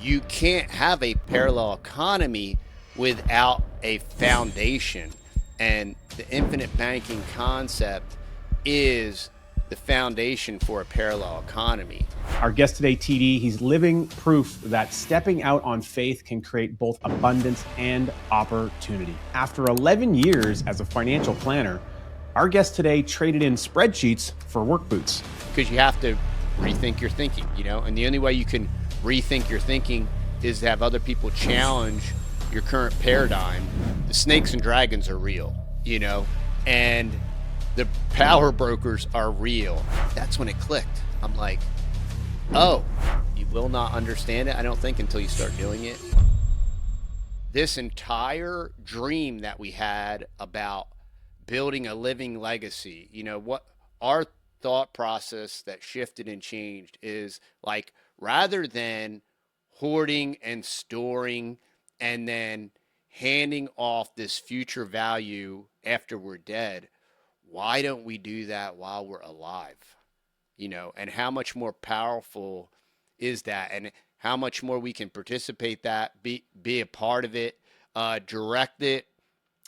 you can't have a parallel economy without a foundation. And the infinite banking concept is the foundation for a parallel economy. Our guest today, TD, he's living proof that stepping out on faith can create both abundance and opportunity. After 11 years as a financial planner, our guest today traded in spreadsheets for work boots. Because you have to rethink your thinking, and the only way you can rethink your thinking is to have other people challenge your current paradigm. The snakes and dragons are real, and the power brokers are real. That's when it clicked. I'm like, oh, you will not understand it, I don't think, until you start doing it. This entire dream that we had about building a living legacy, what our thought process that shifted and changed is like, rather than hoarding and storing and then handing off this future value after we're dead, why don't we do that while we're alive? And how much more powerful is that, and how much more we can participate that, be a part of it, direct it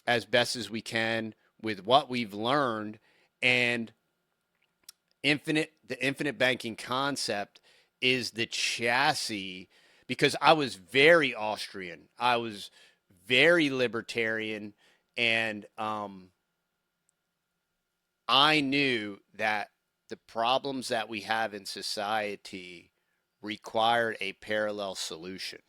as best as we can with what we've learned. And the infinite banking concept is the chassis, because I was very Austrian. I was very libertarian, and I knew that the problems that we have in society required a parallel solution,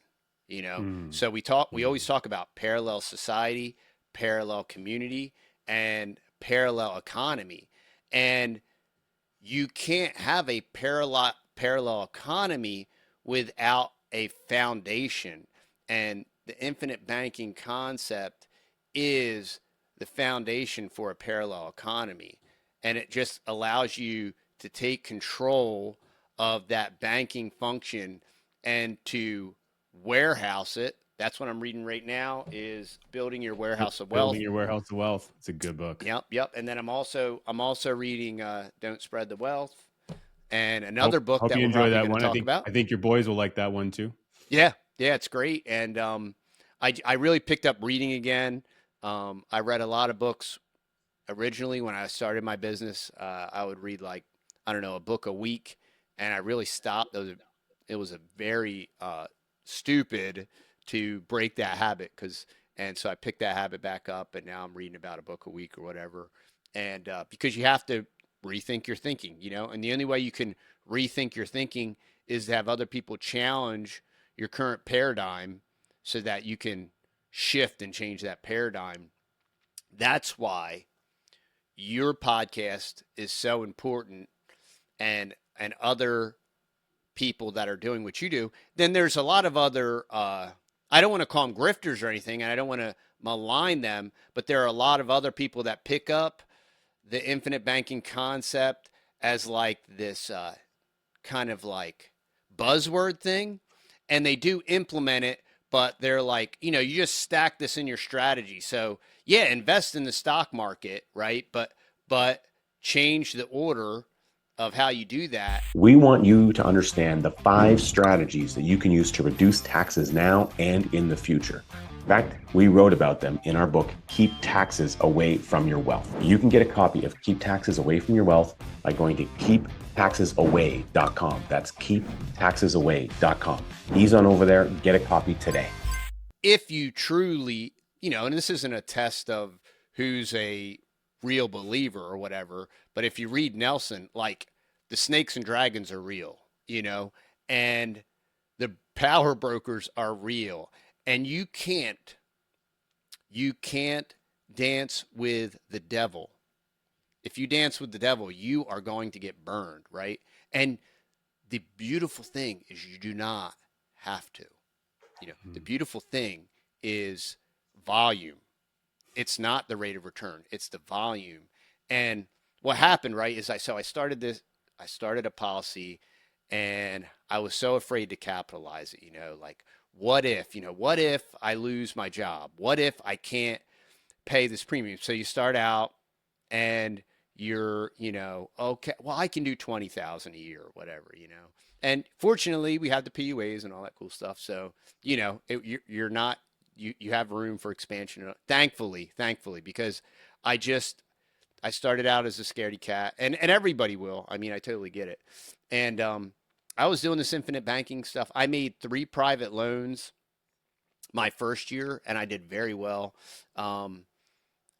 So we always talk about parallel society, parallel community, and parallel economy. And you can't have a parallel economy without a foundation. And the infinite banking concept is the foundation for a parallel economy. And it just allows you to take control of that banking function and to warehouse it. That's what I'm reading right now, is Building Your Warehouse of Wealth. Building Your Warehouse of Wealth. It's a good book. Yep. And then I'm also reading Don't Spread the Wealth, and another book hope that you we're enjoy probably that going one. to talk about. I think your boys will like that one too. Yeah, it's great. And I really picked up reading again. I read a lot of books originally when I started my business. I would read a book a week, and I really stopped. It was a very stupid to break that habit, and so I picked that habit back up, and now I'm reading about a book a week or whatever. And because you have to rethink your thinking, and the only way you can rethink your thinking is to have other people challenge your current paradigm so that you can shift and change that paradigm. That's why your podcast is so important, and other people that are doing what you do. Then there's a lot of other, I don't want to call them grifters or anything, and I don't want to malign them, but there are a lot of other people that pick up the infinite banking concept as like this kind of like buzzword thing, and they do implement it, but they're like, you just stack this in your strategy. So yeah, invest in the stock market, right? But change the order of how you do that. We want you to understand the 5 strategies that you can use to reduce taxes now and in the future. In fact, we wrote about them in our book, Keep Taxes Away from Your Wealth. You can get a copy of Keep Taxes Away from Your Wealth by going to keeptaxesaway.com. That's keeptaxesaway.com. Ease on over there, get a copy today. If you truly, and this isn't a test of who's a real believer or whatever, but if you read Nelson, like, the snakes and dragons are real, and the power brokers are real, and you can't dance with the devil. If you dance with the devil, you are going to get burned, right? And the beautiful thing is you do not have to. The beautiful thing is volume. It's not the rate of return, it's the volume. And what happened, right, is I started a policy, and I was so afraid to capitalize it, like, what if I lose my job? What if I can't pay this premium? So you start out and you're, okay, well, I can do 20,000 a year or whatever, And fortunately, we have the PUAs and all that cool stuff. So, you're not, you have room for expansion. Thankfully, because I just, I started out as a scaredy cat, and everybody will. I mean, I totally get it. And I was doing this infinite banking stuff. I made 3 private loans my first year, and I did very well. Um,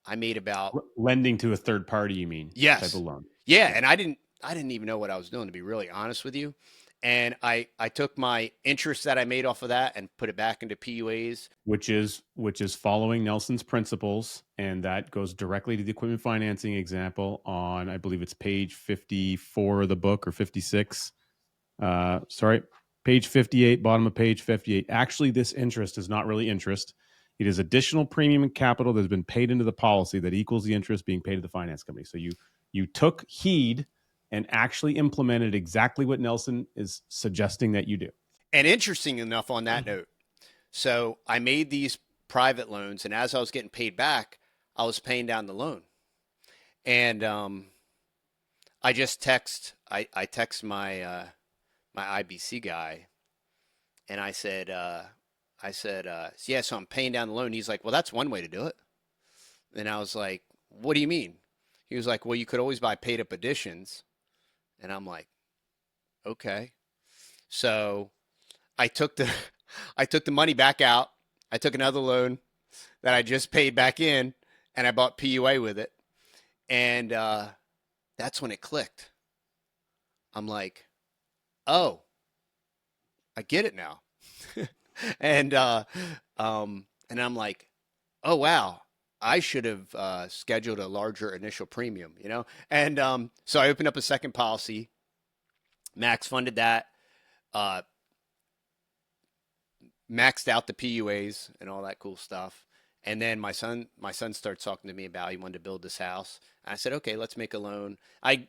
I made about Lending to a third party, you mean, type yes, of loan? yeah, Yeah. and I didn't even know what I was doing, to be really honest with you. And I took my interest that I made off of that and put it back into PUAs. Which is following Nelson's principles, and that goes directly to the equipment financing example on, I believe it's page 54 of the book, or 56. Sorry, page 58, bottom of page 58. Actually, this interest is not really interest. It is additional premium and capital that has been paid into the policy that equals the interest being paid to the finance company. So you took heed and actually implemented exactly what Nelson is suggesting that you do. And interesting enough on that note, so I made these private loans, and as I was getting paid back, I was paying down the loan. And I just I text my IBC guy, and yeah, so I'm paying down the loan. He's like, well, that's one way to do it. And I was like, what do you mean? He was like, well, you could always buy paid up additions. And I'm like, okay. So I took the I took the money back out. I took another loan that I just paid back in, and I bought PUA with it. And that's when it clicked. I'm like, oh, I get it now. and and I'm like, oh wow, I should have scheduled a larger initial premium. And so I opened up a second policy. Max funded that. Uh, Maxed out the PUAs and all that cool stuff. And then my son started talking to me about he wanted to build this house. And I said, okay, let's make a loan. I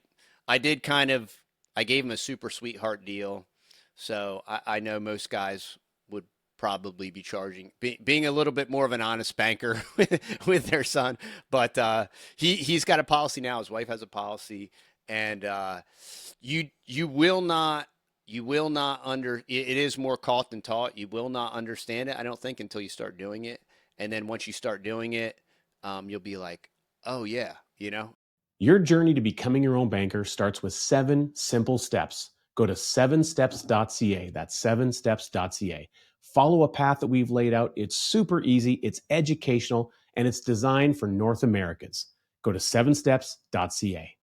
did I gave him a super sweetheart deal. So I know most guys would probably be being a little bit more of an honest banker with their son. But he's got a policy now. His wife has a policy, and you will not it is more caught than taught. You will not understand it, I don't think, until you start doing it. And then once you start doing it, you'll be like, oh yeah. Your journey to becoming your own banker starts with 7 simple steps. Go to sevensteps.ca. That's sevensteps.ca. Follow a path that we've laid out. It's super easy, it's educational, and it's designed for North Americans. Go to sevensteps.ca.